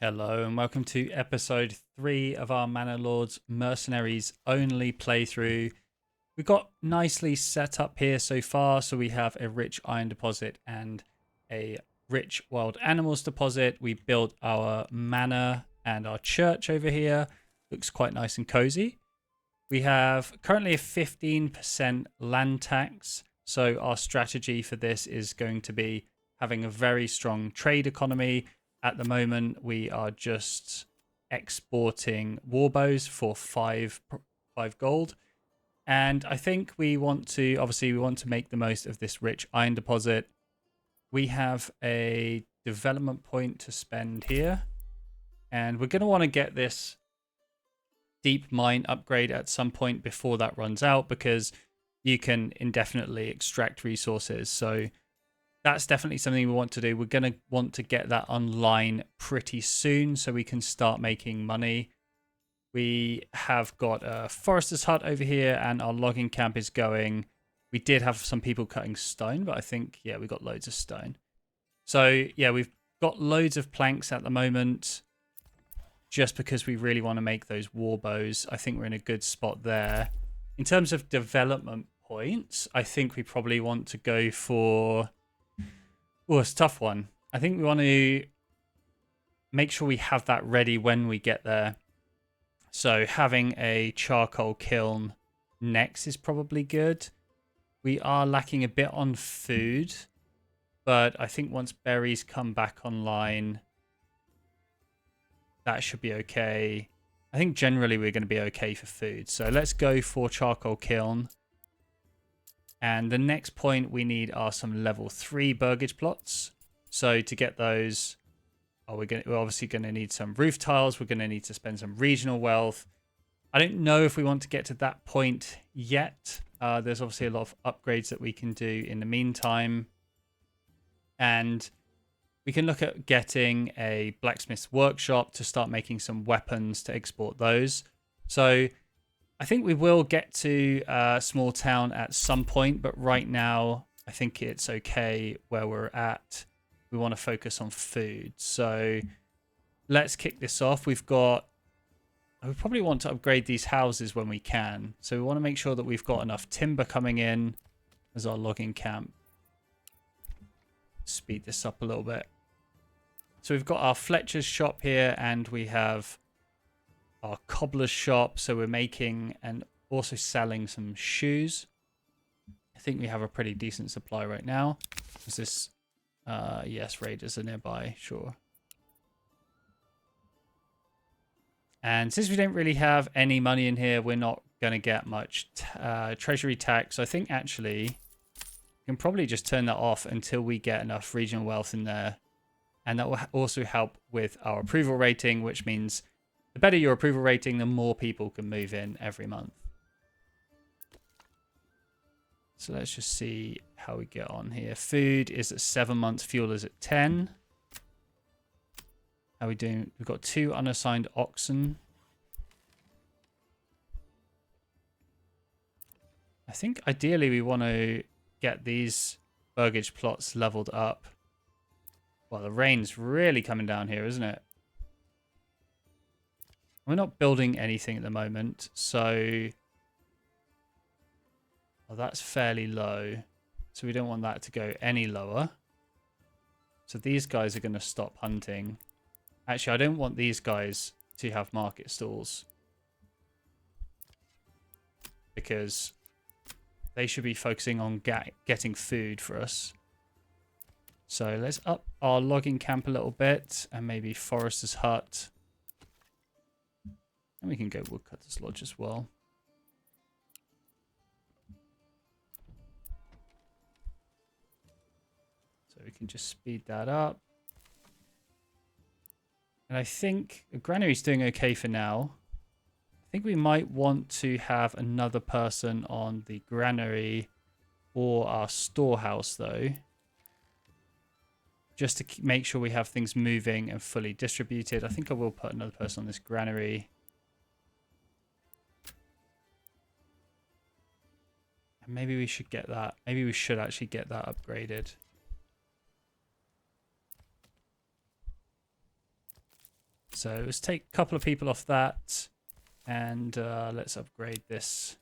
Hello and welcome to episode 3 of our Manor Lords Mercenaries only playthrough. We've got nicely set up here so far. So we have a rich iron deposit and a rich wild animals deposit. We built our manor and our church over here. Looks quite nice and cozy. We have currently a 15% land tax. So our strategy for this is going to be having a very strong trade economy. At the moment, we are just exporting warbows for five gold. And I think we want to, obviously, we want to make the most of this rich iron deposit. We have a development point to spend here. And we're going to want to get this deep mine upgrade at some point before that runs out, because you can indefinitely extract resources. So that's definitely something we want to do. We're going to want to get that online pretty soon so we can start making money. We have got a forester's hut over here and our logging camp is going. We did have some people cutting stone, but I think, yeah, we got loads of stone. So, yeah, we've got loads of planks at the moment just because we really want to make those war bows. I think we're in a good spot there. In terms of development points, I think we probably want to go for... Oh, it's a tough one. I think we want to make sure we have that ready when we get there. So having a charcoal kiln next is probably good. We are lacking a bit on food, but I think once berries come back online, that should be okay. I think generally we're going to be okay for food. So let's go for charcoal kiln. And the next point we need are some level 3 burgage plots. So to get those, we're obviously going to need some roof tiles. We're going to need to spend some regional wealth. I don't know if we want to get to that point yet. There's obviously a lot of upgrades that we can do in the meantime. And we can look at getting a blacksmith's workshop to start making some weapons to export those. So I think we will get to a small town at some point, but right now I think it's okay where we're at. We want to focus on food. So let's kick this off. We probably want to upgrade these houses when we can. So we want to make sure that we've got enough timber coming in as our logging camp. Speed this up a little bit. So we've got our Fletcher's shop here and we have our cobbler's shop. So we're making and also selling some shoes. I think we have a pretty decent supply right now. Is this... yes, raiders are nearby, sure. And since we don't really have any money in here, we're not going to get much treasury tax. So I think actually we can probably just turn that off until we get enough regional wealth in there. And that will also help with our approval rating, which means the better your approval rating, the more people can move in every month. So let's just see how we get on here. Food is at 7 months. Fuel is at 10. How are we doing? We've got 2 unassigned oxen. I think ideally we want to get these burgage plots leveled up. Well, the rain's really coming down here, isn't it? We're not building anything at the moment, so... Well, that's fairly low. So we don't want that to go any lower. So these guys are going to stop hunting. Actually, I don't want these guys to have market stalls, because they should be focusing on getting food for us. So let's up our logging camp a little bit and maybe forester's hut. And we can go woodcutter's lodge as well. So we can just speed that up. And I think the granary's doing okay for now. I think we might want to have another person on the granary or our storehouse though, just to make sure we have things moving and fully distributed. I think I will put another person on this granary. And maybe we should get that. Maybe we should actually get that upgraded. So let's take a couple of people off that. And let's upgrade this.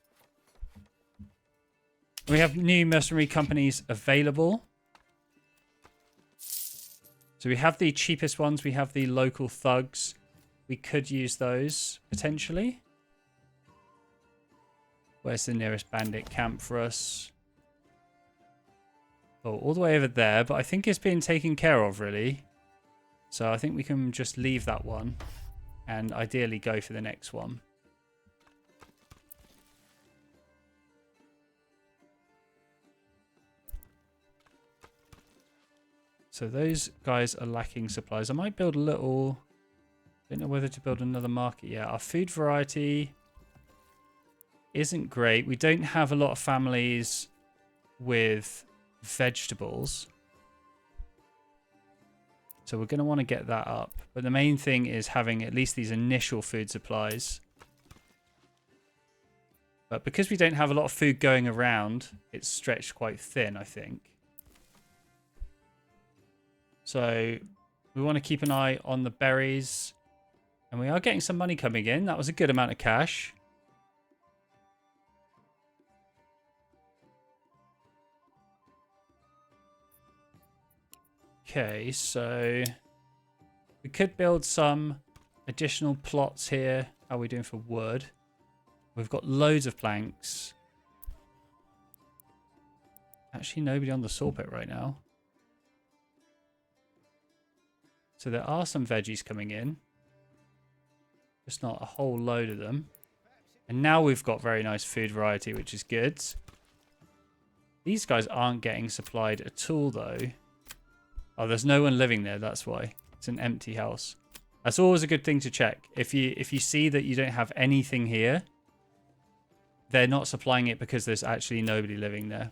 We have new mercenary companies available. So we have the cheapest ones. We have the local thugs. We could use those potentially. Where's the nearest bandit camp for us? Oh, all the way over there. But I think it's being taken care of, really. So I think we can just leave that one. And ideally go for the next one. So those guys are lacking supplies. I might build a little... Don't know whether to build another market yet. Our food variety isn't great. We don't have a lot of families with vegetables. So we're going to want to get that up. But the main thing is having at least these initial food supplies. But because we don't have a lot of food going around, it's stretched quite thin, I think. So we want to keep an eye on the berries. And we are getting some money coming in. That was a good amount of cash. Okay, so we could build some additional plots here. How are we doing for wood? We've got loads of planks. Actually, nobody on the saw pit right now. So there are some veggies coming in. Just not a whole load of them. And now we've got very nice food variety, which is good. These guys aren't getting supplied at all, though. Oh, there's no one living there, that's why. It's an empty house. That's always a good thing to check. If you see that you don't have anything here, they're not supplying it because there's actually nobody living there.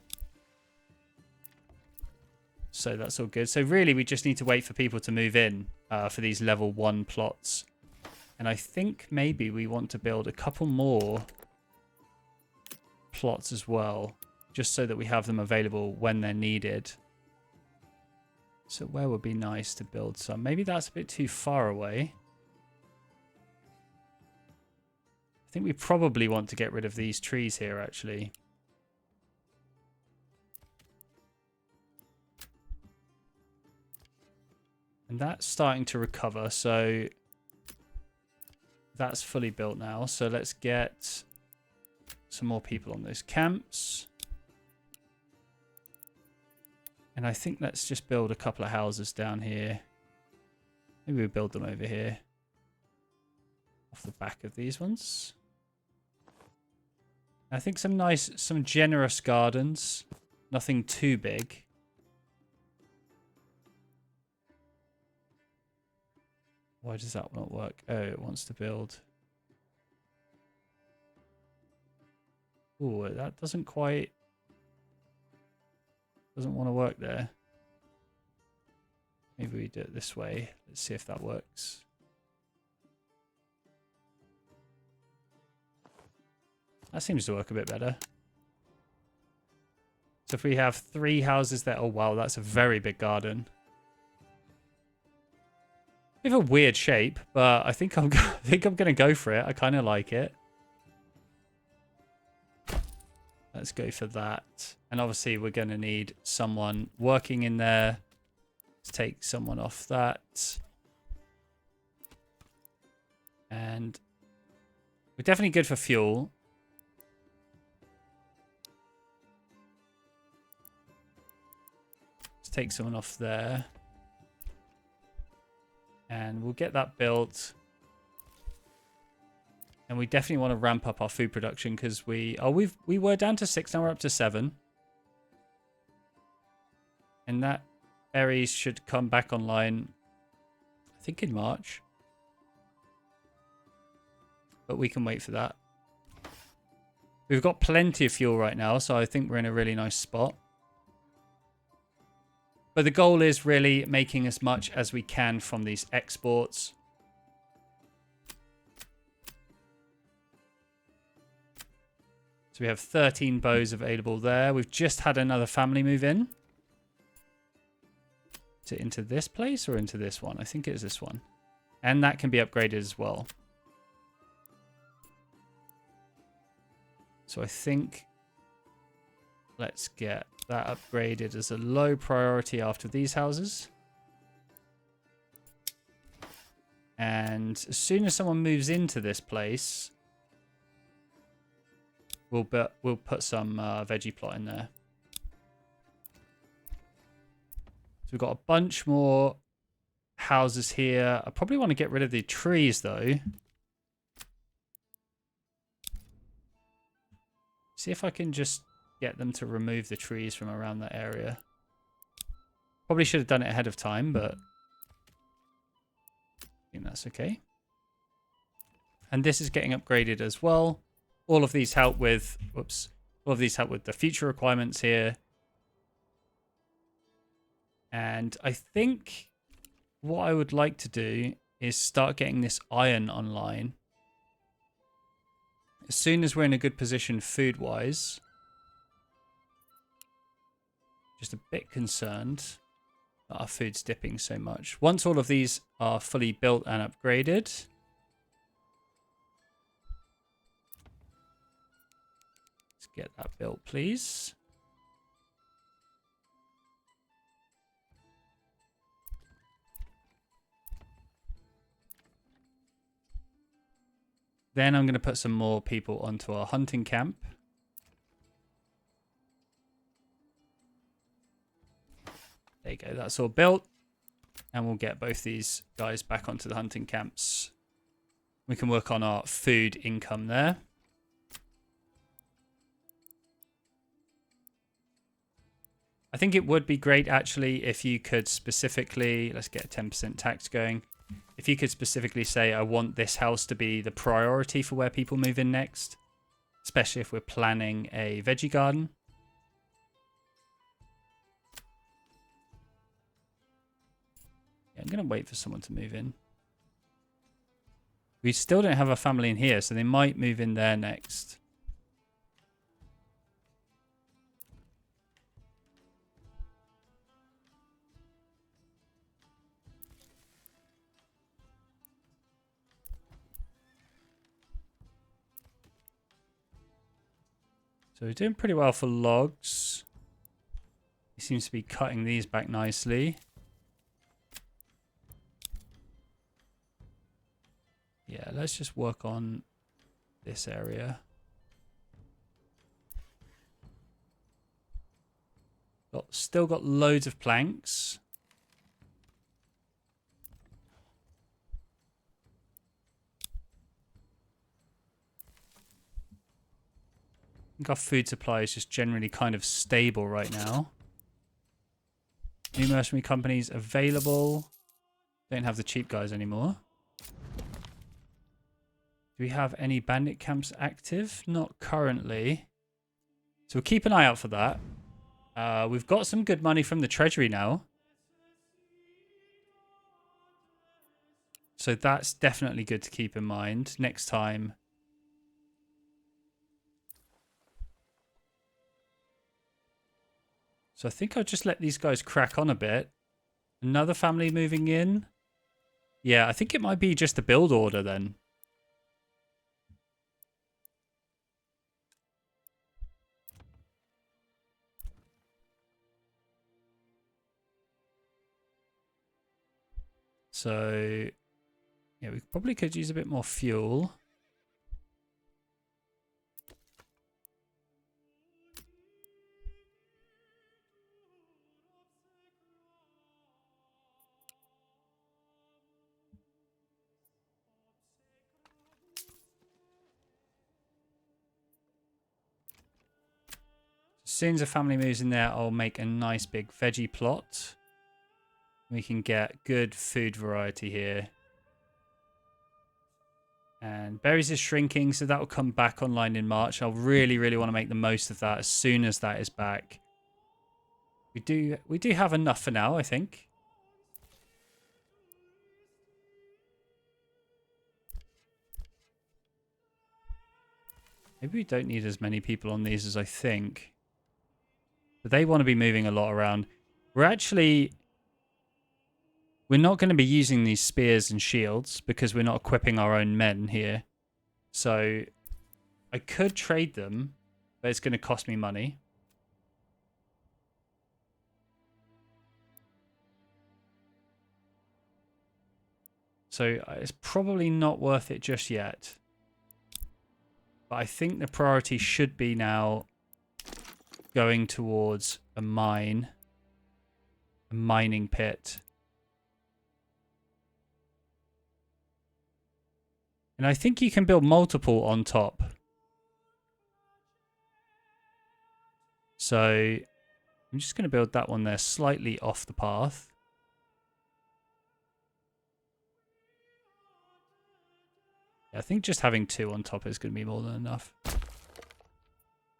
So that's all good. So really, we just need to wait for people to move in for these level 1 plots. And I think maybe we want to build a couple more plots as well, just so that we have them available when they're needed. So where would be nice to build some? Maybe that's a bit too far away. I think we probably want to get rid of these trees here, actually. And that's starting to recover, so that's fully built now. So let's get some more people on those camps. And I think let's just build a couple of houses down here. Maybe we build them over here. Off the back of these ones. I think some generous gardens. Nothing too big. Why does that not work? Oh, it wants to build. Oh, that doesn't quite... Doesn't want to work there. Maybe we do it this way. Let's see if that works. That seems to work a bit better. So if we have 3 houses there... Oh, wow, that's a very big garden. We have a weird shape, but I think I'm going to go for it. I kind of like it. Let's go for that. And obviously we're going to need someone working in there. Let's take someone off that. And we're definitely good for fuel. Let's take someone off there. And we'll get that built. And we definitely want to ramp up our food production because we were down to 6, now we're up to 7. And that berries should come back online, I think in March. But we can wait for that. We've got plenty of fuel right now, so I think we're in a really nice spot. But the goal is really making as much as we can from these exports. So we have 13 bows available there. We've just had another family move in. Is it into this place or into this one? I think it is this one. And that can be upgraded as well. So I think let's get that upgraded as a low priority after these houses. And as soon as someone moves into this place, we'll put some veggie plot in there. So we've got a bunch more houses here. I probably want to get rid of the trees though. See if I can just get them to remove the trees from around that area. Probably should have done it ahead of time, but I think that's okay. And this is getting upgraded as well. All of these help with, all of these help with the future requirements here. And I think what I would like to do is start getting this iron online. As soon as we're in a good position food-wise. Just a bit concerned that our food's dipping so much. Once all of these are fully built and upgraded, let's get that built, please. Then I'm going to put some more people onto our hunting camp. There you go, that's all built. And we'll get both these guys back onto the hunting camps. We can work on our food income there. I think it would be great actually if you could specifically, let's get a 10% tax going. If you could specifically say, I want this house to be the priority for where people move in next. Especially if we're planning a veggie garden. I'm going to wait for someone to move in. We still don't have a family in here, so they might move in there next. So we're doing pretty well for logs. He seems to be cutting these back nicely. Yeah, let's just work on this area. Still got loads of planks. I think our food supply is just generally kind of stable right now. New mercenary companies available. Don't have the cheap guys anymore. Do we have any bandit camps active? Not currently. So we'll keep an eye out for that. We've got some good money from the treasury now. So that's definitely good to keep in mind next time. So I think I'll just let these guys crack on a bit. Another family moving in. Yeah, I think it might be just a build order then. So, yeah, we probably could use a bit more fuel. As soon as a family moves in there, I'll make a nice big veggie plot. We can get good food variety here. And berries is shrinking, so that will come back online in March. I'll really, really want to make the most of that as soon as that is back. We do have enough for now, I think. Maybe we don't need as many people on these as I think. But they want to be moving a lot around. We're actually... We're not going to be using these spears and shields because we're not equipping our own men here. So I could trade them, but it's going to cost me money. So it's probably not worth it just yet. But I think the priority should be now going towards a mine. A mining pit. And I think you can build multiple on top. So I'm just going to build that one there slightly off the path. I think just having 2 on top is going to be more than enough.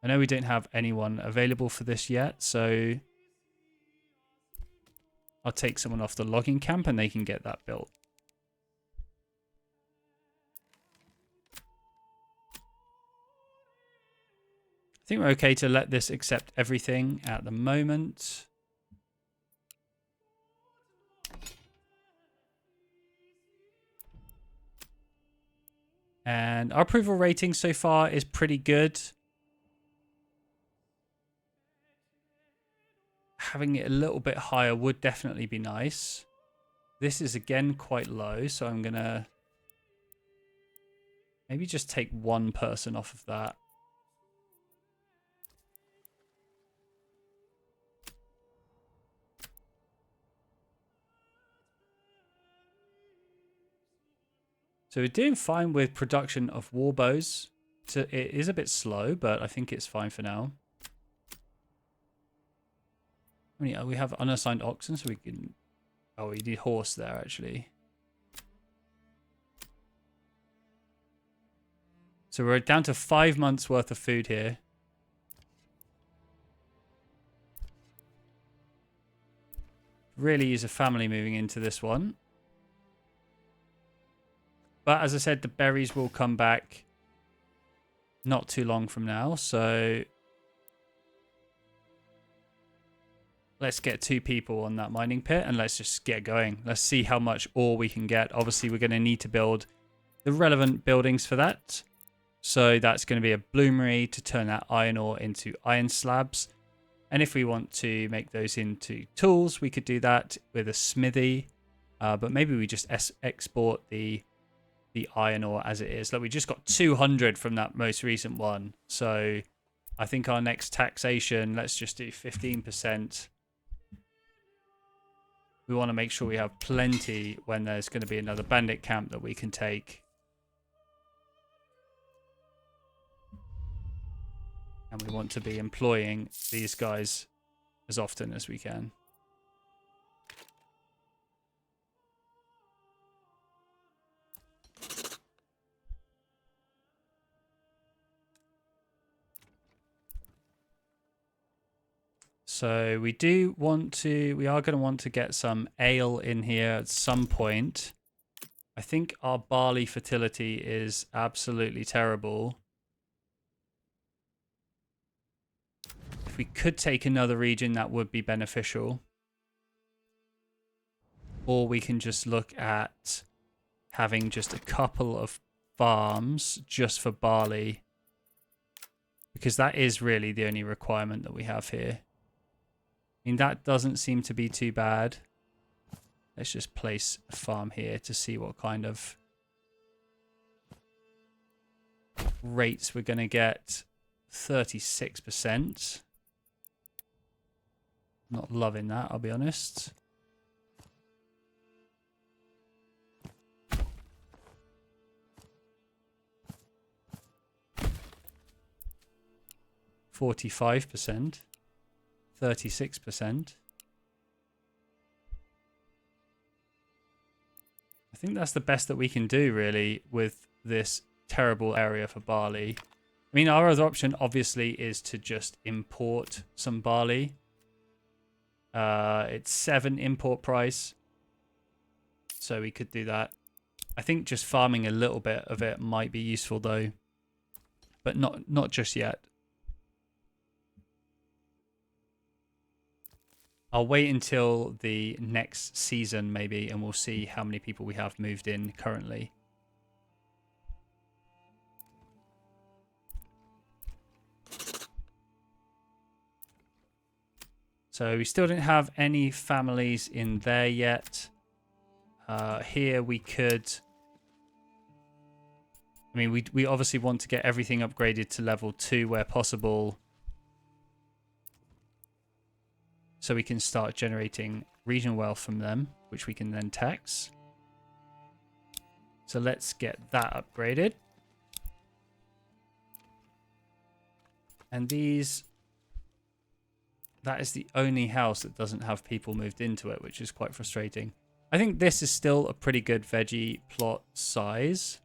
I know we don't have anyone available for this yet, so I'll take someone off the logging camp and they can get that built. I think we're okay to let this accept everything at the moment. And our approval rating so far is pretty good. Having it a little bit higher would definitely be nice. This is again quite low, so I'm going to maybe just take 1 person off of that. So we're doing fine with production of warbows. So it is a bit slow, but I think it's fine for now. I mean, we have unassigned oxen, so we can... Oh, we need horse there, actually. So we're down to 5 months worth of food here. Really is a family moving into this one. But as I said, the berries will come back not too long from now. So let's get 2 people on that mining pit and let's just get going. Let's see how much ore we can get. Obviously, we're going to need to build the relevant buildings for that. So that's going to be a bloomery to turn that iron ore into iron slabs. And if we want to make those into tools, we could do that with a smithy. But maybe we just export the iron ore as it is. Like, we just got 200 from that most recent one. So I think our next taxation, let's just do 15%. We want to make sure we have plenty when there's going to be another bandit camp that we can take. And we want to be employing these guys as often as we can. So we are going to want to get some ale in here at some point. I think our barley fertility is absolutely terrible. If we could take another region, that would be beneficial. Or we can just look at having just a couple of farms just for barley. Because that is really the only requirement that we have here. I mean, that doesn't seem to be too bad. Let's just place a farm here to see what kind of rates we're going to get. 36%. Not loving that, I'll be honest. %. 36%. I think that's the best that we can do, really, with this terrible area for barley. I mean, our other option, obviously, is to just import some barley. It's 7 import price. So we could do that. I think just farming a little bit of it might be useful, though. But not just yet. I'll wait until the next season maybe, and we'll see how many people we have moved in currently. So we still didn't have any families in there yet. Here we could... I mean, we obviously want to get everything upgraded to level 2 where possible, so we can start generating regional wealth from them, which we can then tax. So let's get that upgraded. And these... that is the only house that doesn't have people moved into it, which is quite frustrating. I think this is still a pretty good veggie plot size.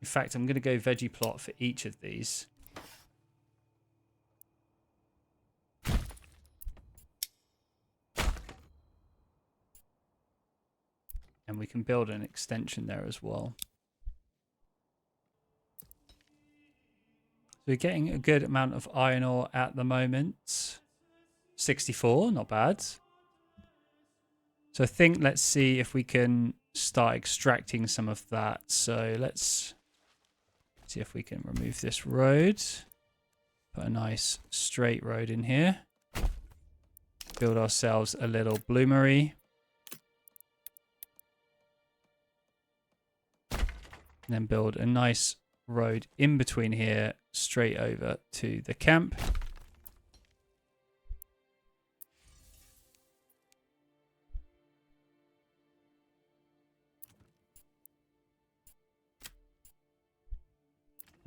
In fact, I'm going to go veggie plot for each of these. And we can build an extension there as well. So we're getting a good amount of iron ore at the moment. 64, not bad. So I think let's see if we can start extracting some of that. So let's see if we can remove this road. Put a nice straight road in here. Build ourselves a little bloomery. And then build a nice road in between here, straight over to the camp.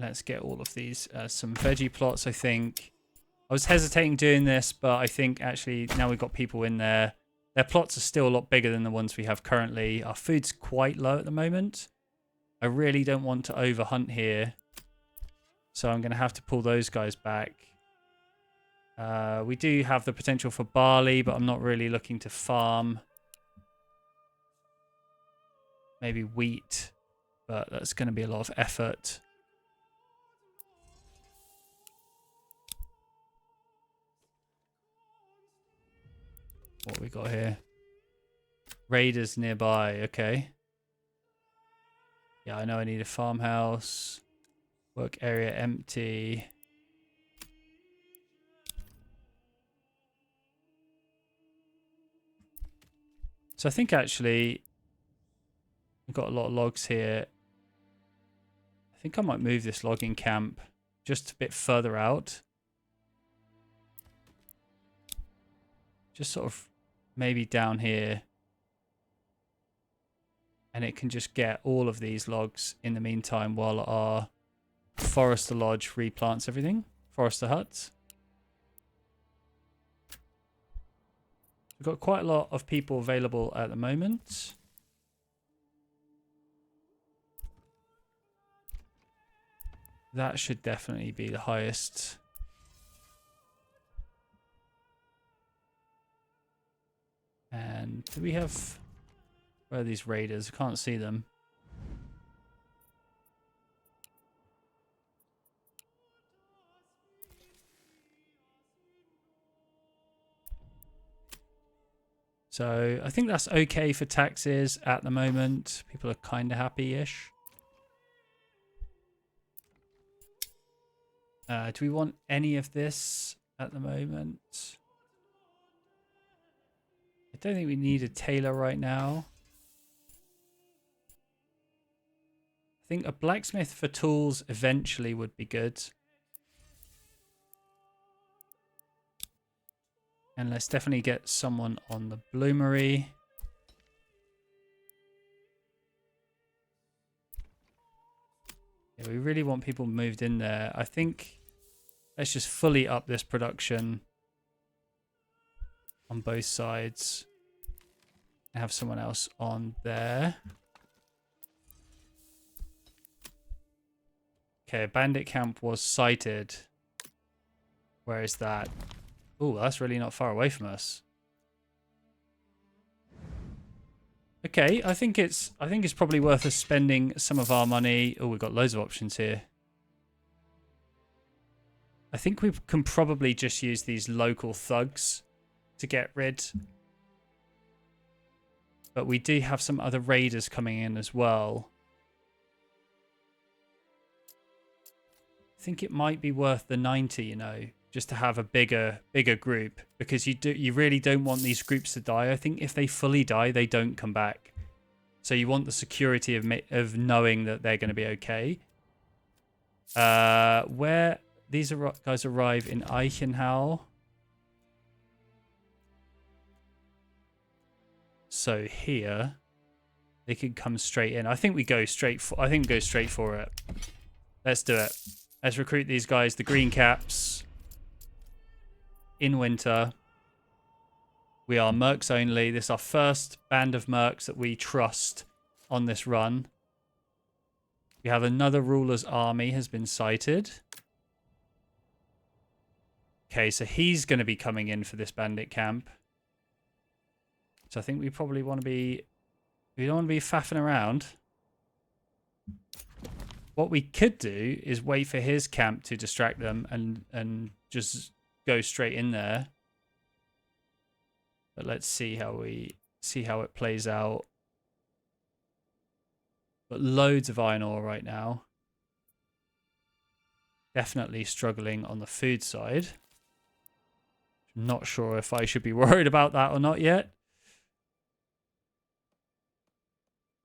Let's get all of these some veggie plots, I think. I was hesitating doing this, but I think actually now we've got people in there. Their plots are still a lot bigger than the ones we have currently. Our food's quite low at the moment. I really don't want to overhunt here, so I'm going to have to pull those guys back. We do have the potential for barley, but I'm not really looking to farm. Maybe wheat, but that's going to be a lot of effort. What we got here? Raiders nearby, okay. Yeah, I know I need a farmhouse. Work area empty. So I think actually we've got a lot of logs here. I think I might move this logging camp just a bit further out. Just sort of maybe down here. And it can just get all of these logs in the meantime while our Forester Lodge replants everything. Forester Hut. We've got quite a lot of people available at the moment. That should definitely be the highest. And do we have... where are these raiders? I can't see them. So I think that's okay for taxes at the moment. People are kind of happy-ish. Do we want any of this at the moment? I don't think we need a tailor right now. I think a blacksmith for tools eventually would be good. And let's definitely get someone on the bloomery. Yeah, we really want people moved in there. I think let's just fully up this production on both sides. And have someone else on there. Okay, a bandit camp was sighted. Where is that? Oh, that's really not far away from us. Okay, I think it's probably worth us spending some of our money. Oh, we've got loads of options here. I think we can probably just use these local thugs to get rid. But we do have some other raiders coming in as well. I think it might be worth the 90, you know, just to have a bigger group, because you really don't want these groups to die. I think if they fully die, they don't come back. So you want the security of knowing that they're going to be okay. Where these guys arrive in Eichenhau. So here they can come straight in. I think we go straight for it. Let's do it. Let's recruit these guys, the green caps. In winter. We are Mercs only. This is our first band of Mercs that we trust on this run. We have another ruler's army has been sighted. Okay, so he's going to be coming in for this bandit camp. So I think we probably want to be... We don't want to be faffing around. What we could do is wait for his camp to distract them and just go straight in there. But let's see how it plays out. But loads of iron ore right now. Definitely struggling on the food side. Not sure if I should be worried about that or not yet.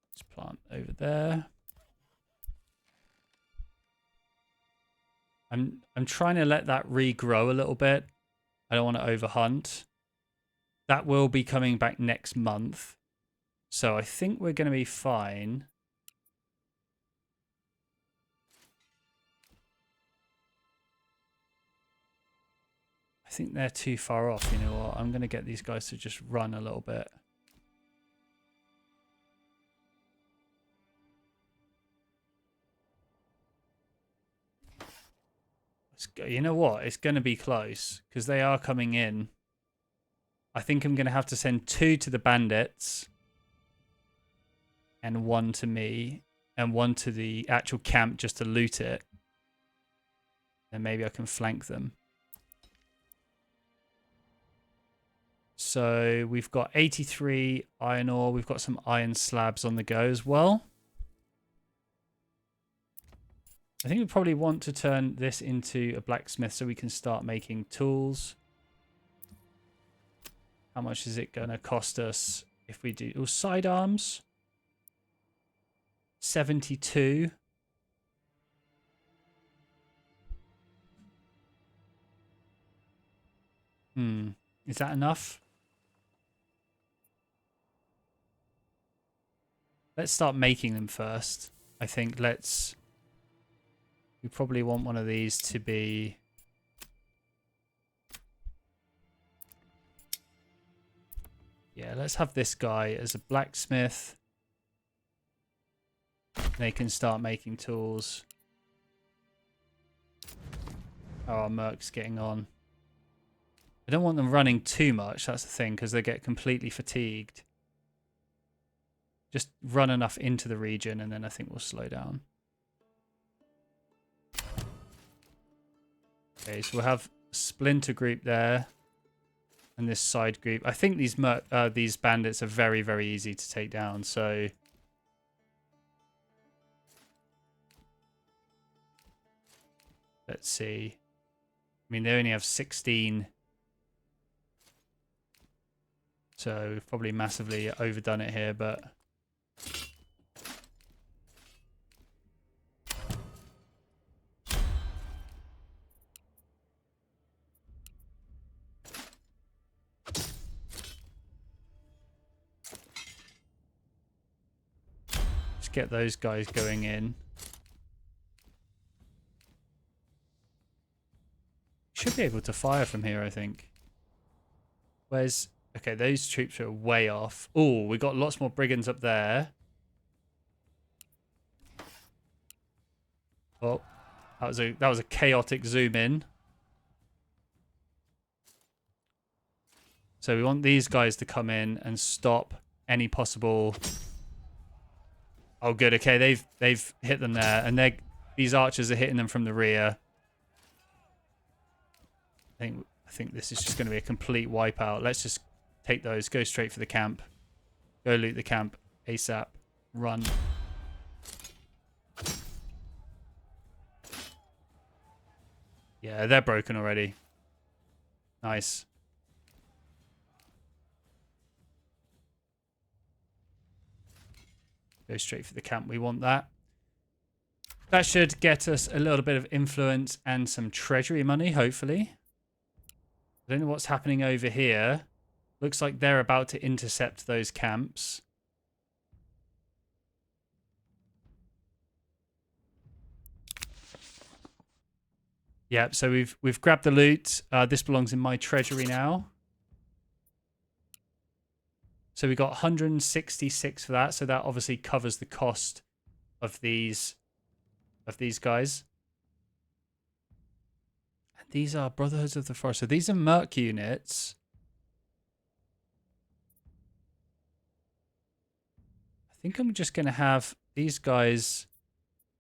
Let's plant over there. I'm trying to let that regrow a little bit. I don't want to overhunt. That will be coming back next month. So I think we're going to be fine. I think they're too far off. You know what? I'm going to get these guys to just run a little bit. Let's go. You know what? It's going to be close because they are coming in. I think I'm going to have to send 2 to the bandits and 1 to me and 1 to the actual camp just to loot it. Then maybe I can flank them. So we've got 83 iron ore. We've got some iron slabs on the go as well. I think we probably want to turn this into a blacksmith so we can start making tools. How much is it going to cost us if we do... Oh, sidearms. 72. Is that enough? Let's start making them first. I think we probably want one of these to be... Yeah, let's have this guy as a blacksmith. They can start making tools. How are Mercs getting on? I don't want them running too much, that's the thing, because they get completely fatigued. Just run enough into the region and then I think we'll slow down. Okay, so we'll have a splinter group there. And this side group. I think these bandits are very, very easy to take down, so... Let's see. I mean, they only have 16. So we've probably massively overdone it here, but... Get those guys going in. Should be able to fire from here, I think. Where's... Okay, those troops are way off. Oh, we got lots more brigands up there. Oh, that was a chaotic zoom in. So we want these guys to come in and stop any possible... Oh, good. Okay, they've hit them there, and these archers are hitting them from the rear. I think this is just going to be a complete wipeout. Let's just take those, go straight for the camp. Go loot the camp ASAP. Run. Yeah, they're broken already. Nice. Go straight for the camp. We want that. That should get us a little bit of influence and some treasury money, hopefully. I don't know what's happening over here. Looks like they're about to intercept those camps. Yep, so we've grabbed the loot. This belongs in my treasury now. So we got 166 for that. So that obviously covers the cost of these guys. And these are Brotherhoods of the Forest. So these are Merc units. I think I'm just going to have these guys.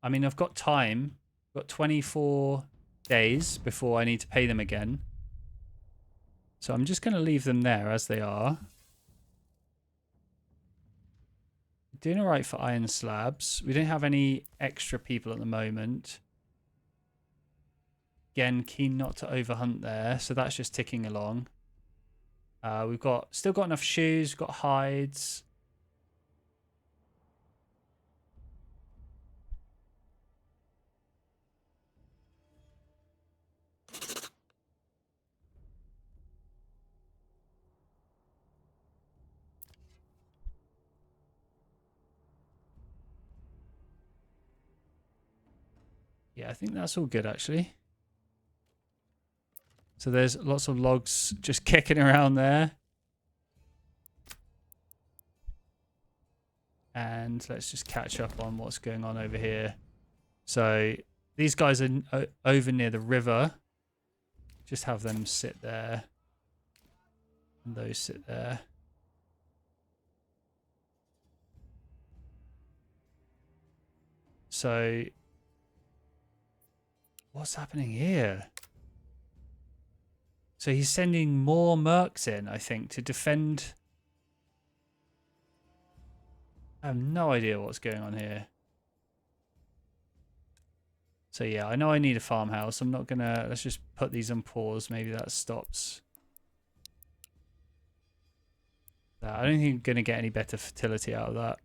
I mean, I've got time. I've got 24 days before I need to pay them again. So I'm just going to leave them there as they are. Doing all right for iron slabs. We don't have any extra people at the moment. Again, keen not to overhunt there. So that's just ticking along. We've still got enough shoes. We've got hides. Yeah, I think that's all good, actually. So there's lots of logs just kicking around there. And let's just catch up on what's going on over here. So these guys are over near the river. Just have them sit there. And those sit there. So what's happening here? So he's sending more mercs in, I think, to defend. I have no idea what's going on here. So yeah, I know I need a farmhouse. I'm not gonna, let's just put these on pause. Maybe that stops that. I don't think I'm gonna get any better fertility out of that.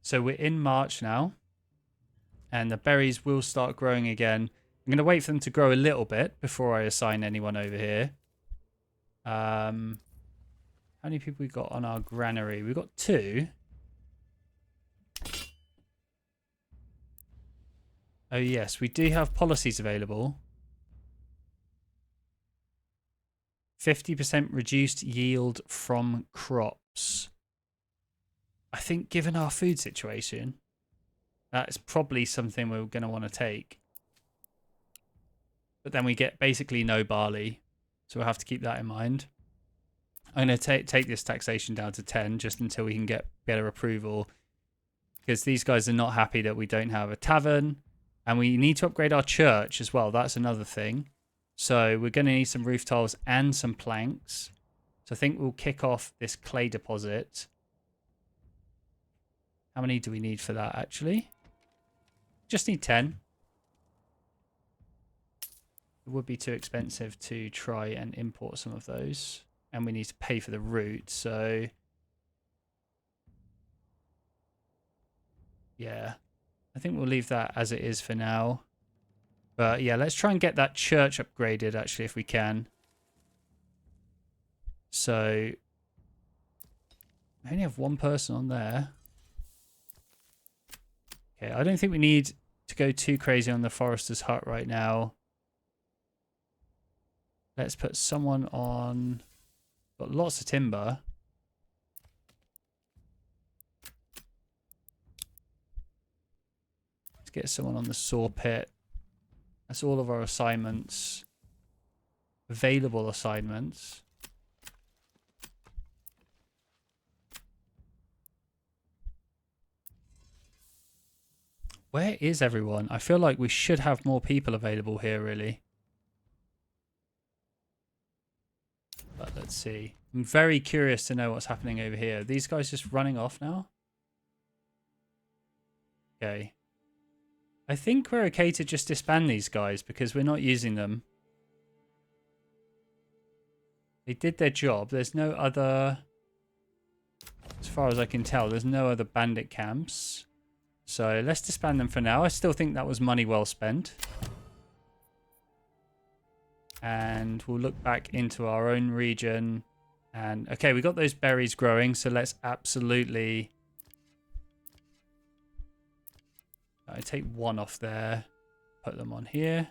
So we're in March now. And the berries will start growing again. I'm going to wait for them to grow a little bit before I assign anyone over here. How many people we got on our granary? We've got 2. Oh, yes. We do have policies available. 50% reduced yield from crops. I think given our food situation, that's probably something we're going to want to take. But then we get basically no barley. So we'll have to keep that in mind. I'm going to take this taxation down to 10 just until we can get better approval. Because these guys are not happy that we don't have a tavern. And we need to upgrade our church as well. That's another thing. So we're going to need some roof tiles and some planks. So I think we'll kick off this clay deposit. How many do we need for that, actually? Just need 10. It would be too expensive to try and import some of those. And we need to pay for the route, so... yeah. I think we'll leave that as it is for now. But yeah, let's try and get that church upgraded, actually, if we can. So... I only have one person on there. Okay, I don't think we need to go too crazy on the forester's hut right now. Let's put someone on... got lots of timber. Let's get someone on the saw pit. That's all of our assignments. Available assignments. Where is everyone? I feel like we should have more people available here, really. But let's see. I'm very curious to know what's happening over here. Are these guys just running off now? Okay. I think we're okay to just disband these guys because we're not using them. They did their job. There's no other... As far as I can tell, there's no other bandit camps. So let's disband them for now. I still think that was money well spent. And we'll look back into our own region. And okay, we got those berries growing. So let's absolutely... I take one off there. Put them on here.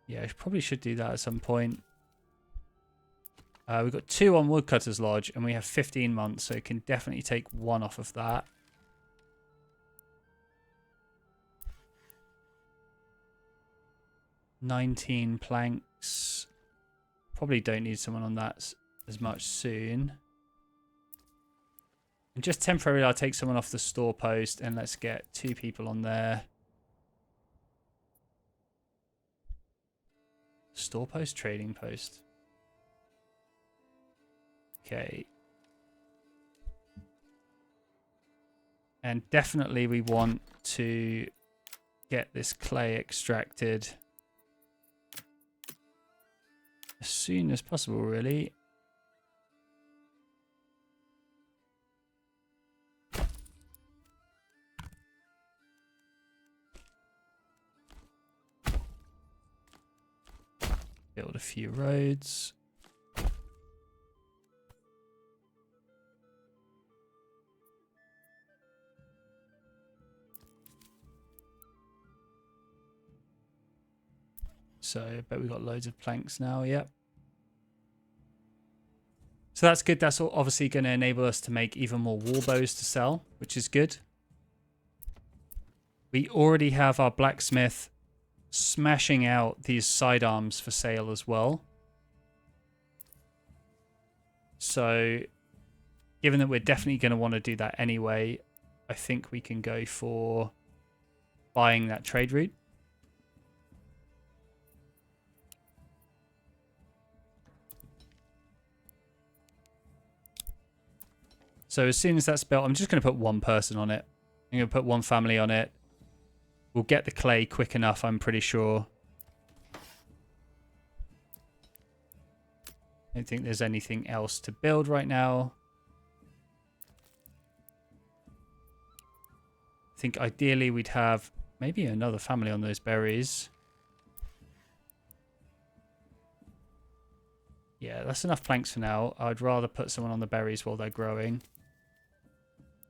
Yeah, I probably should do that at some point. We've got 2 on Woodcutter's Lodge, and we have 15 months, so it can definitely take 1 off of that. $19 planks. Probably don't need someone on that as much soon. And just temporarily, I'll take someone off the store post, and let's get 2 people on there. Store post, trading post. Okay. And definitely we want to get this clay extracted as soon as possible, really. Build a few roads. So I bet we've got loads of planks now, yep. So that's good. That's obviously going to enable us to make even more war bows to sell, which is good. We already have our blacksmith smashing out these sidearms for sale as well. So given that we're definitely going to want to do that anyway, I think we can go for buying that trade route. So as soon as that's built, I'm just going to put 1 person on it. I'm going to put 1 family on it. We'll get the clay quick enough, I'm pretty sure. I don't think there's anything else to build right now. I think ideally we'd have maybe another family on those berries. Yeah, that's enough planks for now. I'd rather put someone on the berries while they're growing.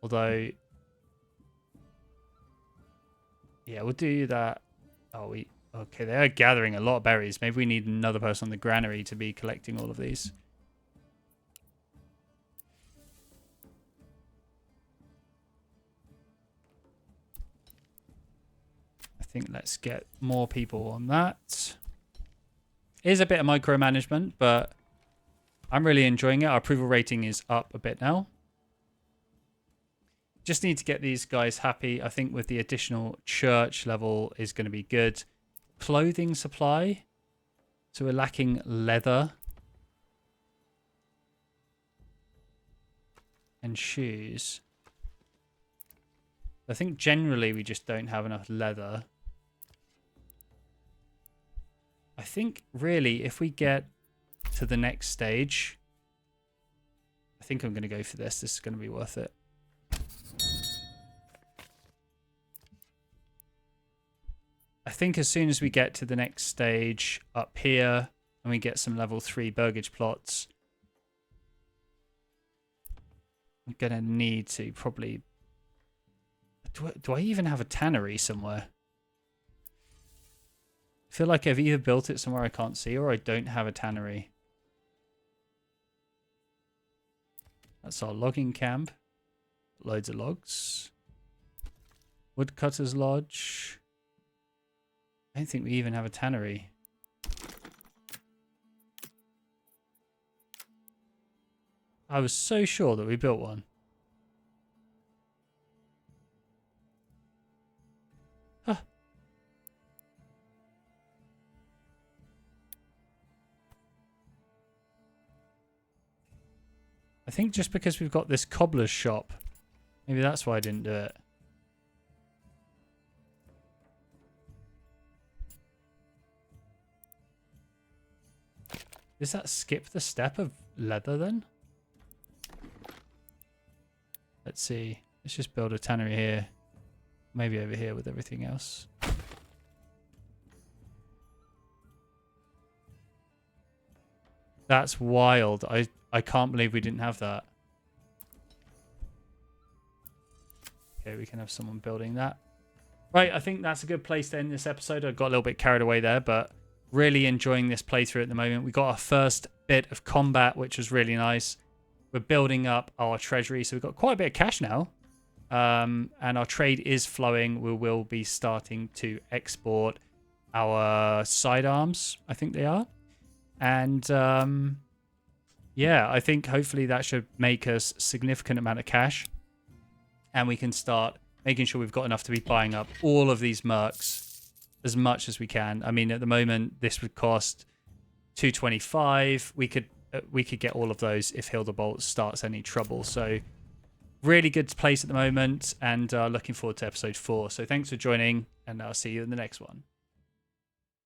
Although, yeah, we'll do that. Oh, okay, they are gathering a lot of berries. Maybe we need another person on the granary to be collecting all of these. I think let's get more people on that. It is a bit of micromanagement, but I'm really enjoying it. Our approval rating is up a bit now. Just need to get these guys happy. I think with the additional church level is going to be good. Clothing supply. So we're lacking leather. And shoes. I think generally we just don't have enough leather. I think really if we get to the next stage, I think I'm going to go for this. This is going to be worth it. I think as soon as we get to the next stage up here and we get some level 3 burgage plots, I'm going to need to probably... Do I even have a tannery somewhere? I feel like I've either built it somewhere I can't see or I don't have a tannery. That's our logging camp. Loads of logs. Woodcutter's Lodge. I don't think we even have a tannery. I was so sure that we built one. I think just because we've got this cobbler's shop. Maybe that's why I didn't do it. Does that skip the step of leather then? Let's see. Let's just build a tannery here. Maybe over here with everything else. That's wild. I can't believe we didn't have that. Okay, we can have someone building that. Right, I think that's a good place to end this episode. I got a little bit carried away there, but really enjoying this playthrough at the moment. We got our first bit of combat, which was really nice. We're building up our treasury, so we've got quite a bit of cash now. And our trade is flowing. We will be starting to export our sidearms, I think they are. And yeah, I think hopefully that should make us a significant amount of cash. And we can start making sure we've got enough to be buying up all of these mercs as much as we can. I mean, at the moment, this would cost 225. We could get all of those if Hildebrand starts any trouble. So really good place at the moment, and looking forward to episode 4. So thanks for joining, and I'll see you in the next one.